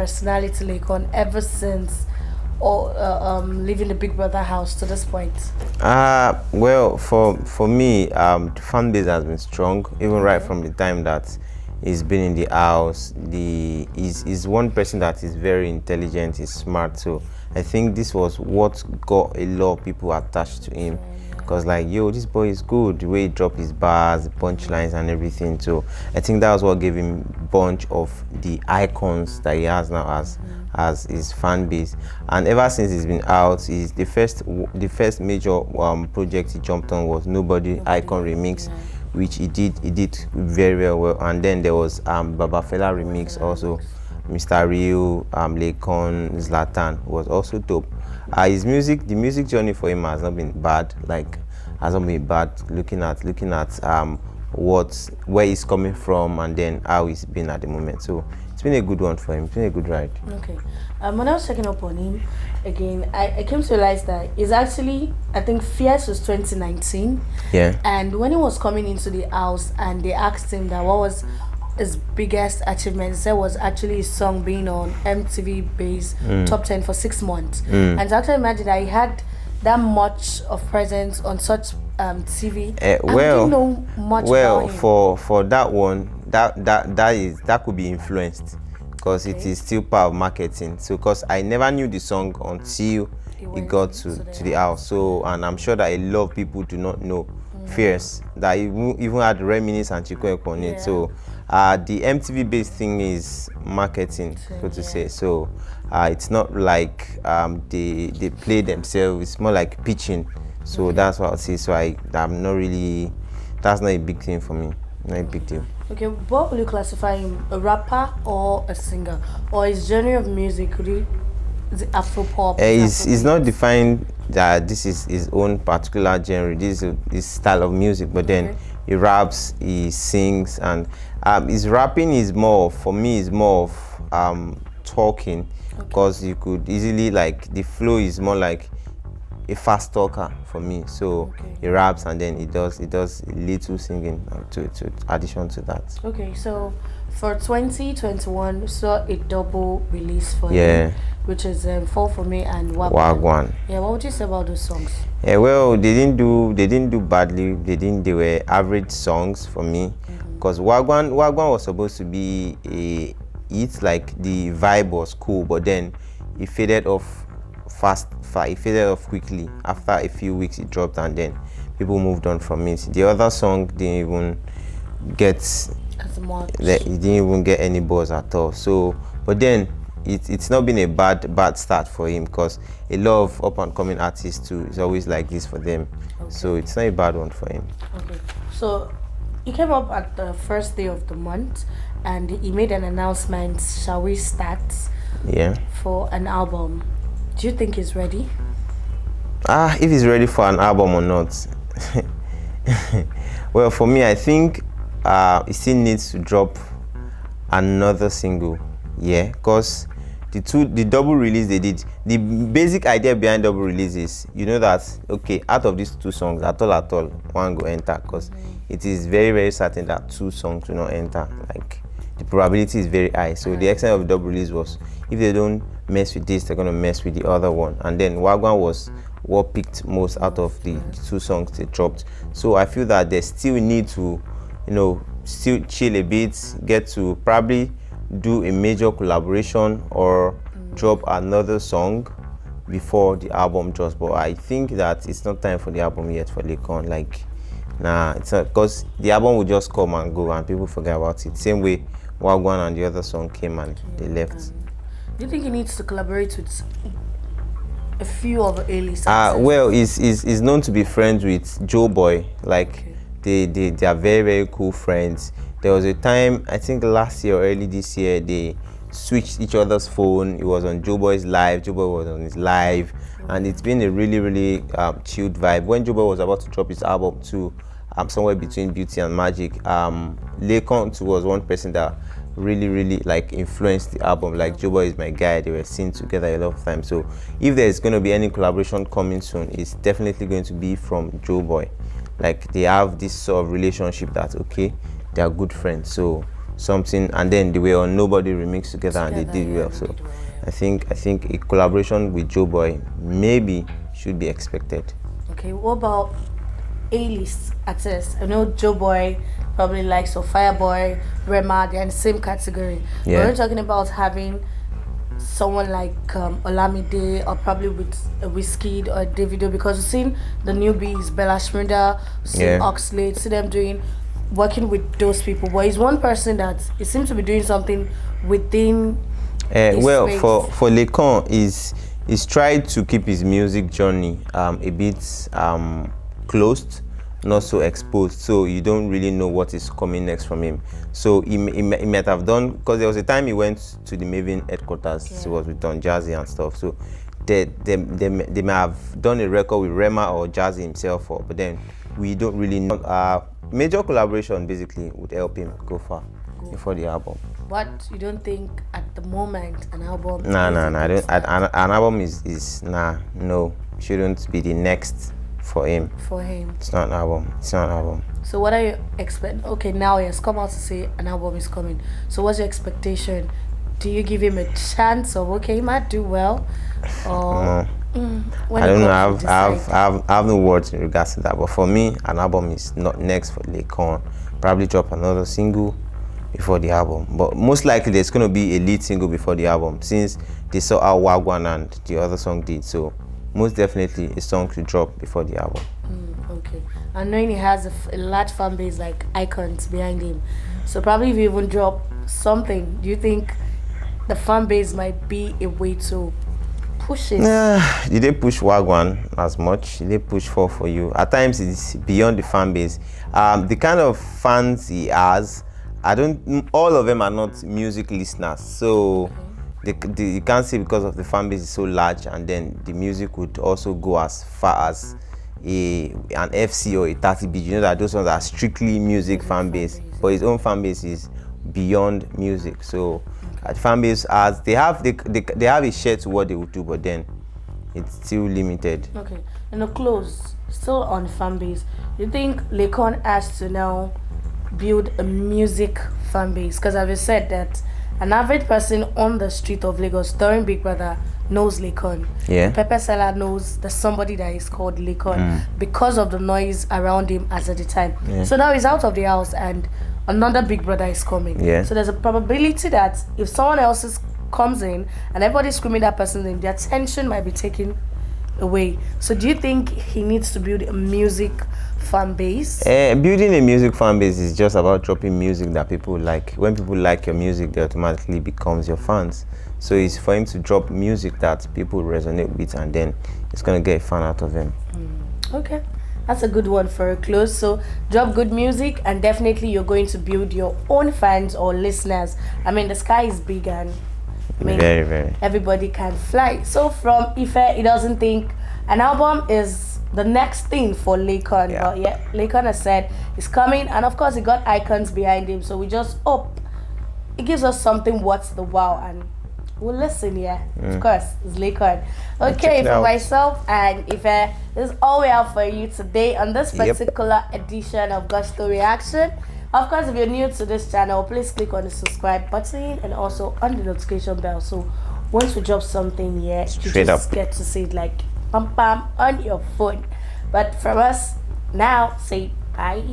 personality, Laycon, ever since or leaving the Big Brother house to this point? Well, for me, the fan base has been strong, even right from the time that he's been in the house. He's one person that is very intelligent, he's smart. So I think this was what got a lot of people attached to him. Because like, yo, this boy is good, the way he dropped his bars, punchlines and everything. So I think that was what gave him bunch of the icons that he has now as his fan base. And ever since he's been out, is the first major project he jumped on was Nobody Icon Remix, which he did very well. And then there was Baba Fela remix also. Mr. Rio, Laycon, Zlatan was also dope. The music journey for him has not been bad. Looking at where he's coming from and then how he's been at the moment. So it's been a good one for him. It's been a good ride. Okay. When I was checking up on him again, I came to realize that he's actually, I think Fierce was 2019. Yeah. And when he was coming into the house and they asked him that what was his biggest achievement, there was actually his song being on MTV Base Top 10 for 6 months. And to actually imagine that he had that much of presence on such TV. I didn't know much about him. for that one, that could be influenced because it is still part of marketing. So because I never knew the song until it got to the house. So and I'm sure that a lot of people do not know Fierce, that even had Reminisce and Chico on it. So the MTV based thing is marketing, so to say. So it's not like they play themselves. It's more like pitching. So that's what I'll say. So I'm not really. That's not a big thing for me. Not a big deal. Okay, what will you classify him? A rapper or a singer? Or his genre of music? Is it Afro pop? He's not defined that this is his own particular genre. This is his style of music. But then he raps, he sings, and his rapping is more, for me, is more of talking, because you could easily, like, the flow is more like a fast talker for me. So he raps and then he does little singing to addition to that. Okay, so for 2021 we saw a double release for him, which is Fall For Me and Wagwan. Yeah, what would you say about those songs? Yeah, well, they didn't do badly. They were average songs for me, because Wagwan was supposed to be a hit. Like, the vibe was cool, but then it faded off it faded off quickly. After a few weeks it dropped and then people moved on from it. The other song didn't even get as much. It didn't even get any buzz at all. So, but then it's not been a bad start for him, because a lot of up and coming artists too is always like this for them. So it's not a bad one for him. Okay, so he came up at the first day of the month and he made an announcement, shall we start, for an album. Do you think he's ready? If he's ready for an album or not. Well, for me, I think he still needs to drop another single. Yeah, because the double release they did, the basic idea behind double release is, you know, that okay, out of these 2 songs, at all one go enter, because it is very, very certain that 2 songs will not enter. Like, the probability is very high. So the extent of the double release was, if they don't mess with this, they're gonna mess with the other one. And then Wagwan was what picked most out of the 2 songs they dropped. So I feel that they still need to, still chill a bit, get to probably do a major collaboration or drop another song before the album drops. But I think that it's not time for the album yet for Laycon. Like, nah, it's not, because the album will just come and go and people forget about it. Same way Wagwan and the other song came and they left. Do you think he needs to collaborate with a few of the A-list? Well, he's known to be friends with Joe Boy. Like, they are very, very cool friends. There was a time, I think last year or early this year, they switched each other's phone. It was on Joe Boy's live, Joe Boy was on his live, and it's been a really, really chilled vibe. When Joe Boy was about to drop his album too, somewhere between Beauty and Magic, Laycon too was one person that really like influenced the album. Like, Joe Boy is my guy. They were seen together a lot of times. So if there's going to be any collaboration coming soon, it's definitely going to be from Joe Boy. Like, they have this sort of relationship that, okay, they are good friends. So something, and then they were on Nobody remix together and they did well. So I think a collaboration with Joe Boy maybe should be expected. Okay, what about A-list artists? I know Joe Boy probably likes of Fireboy, Rema, they're in the same category. Yeah. We're talking about having someone like Olamide, or probably with Wizkid or Davido, because we've seen the newbies, Bella Shmurda, Oxlade, see them working with those people. But he's one person that he seems to be doing something within well, space. for Laycon, he's tried to keep his music journey a bit closed, not so exposed, so you don't really know what is coming next from him. So he might have done, because there was a time he went to the Maven headquarters. He was with Don Jazzy and stuff, so they may have done a record with Rema or Jazzy himself, but then we don't really know. Major collaboration basically would help him go far before the album. But you don't think at the moment an album? Nah. I don't. An album is no. Shouldn't be the next for him. For him. It's not an album. So what are you expecting? Okay, now he has come out to say an album is coming. So what's your expectation? Do you give him a chance of, okay, he might do well, or? I don't know. I have no words in regards to that. But for me, an album is not next for Laycon. Probably drop another single before the album. But most likely there's going to be a lead single before the album, since they saw how Wagwan and the other song did. So most definitely a song to drop before the album. Okay. And knowing he has a large fan base like icons behind him, so probably if you even drop something, do you think the fan base might be a way to push it? Did they push Wagwan as much? Did they push for you? At times it's beyond the fan base. The kind of fans he has, all of them are not music listeners, so you can't say because of the fan base is so large, and then the music would also go as far as an FC or a 30B. You know that those ones are strictly music fan base, but his own fan base is beyond music. So the fan base, as they have a share to what they would do, but then it's still limited. Okay, and a close, still on fan base. You think Laycon has to now build a music fan base? Because I've said that an average person on the street of Lagos during Big Brother knows Laycon. Yeah. Pepper Seller knows there's somebody that is called Laycon because of the noise around him as at the time. Yeah. So now he's out of the house and another Big Brother is coming. Yeah. So there's a probability that if someone else comes in and everybody's screaming that person's name, their attention might be taken away. So do you think he needs to build a music fan base? Building a music fan base is just about dropping music that people like. When people like your music, they automatically becomes your fans. So it's for him to drop music that people resonate with, and then it's gonna get a fan out of him. Okay, that's a good one for a close. So drop good music, and definitely you're going to build your own fans or listeners. I mean, the sky is big, and I mean, very, very. Everybody can fly. So from Ife, he doesn't think an album is the next thing for Laycon. Yeah. But yeah, Laycon has said it's coming, and of course he got icons behind him. So we just hope it gives us something worth the wow, and we'll listen. Yeah, of course, it's Laycon. Okay, for myself and Ife, this is all we have for you today on this particular edition of Gusto Reaction. Of course, if you're new to this channel, please click on the subscribe button and also on the notification bell. So once we drop something here, you just get to see it like pam pam on your phone. But from us now, say bye.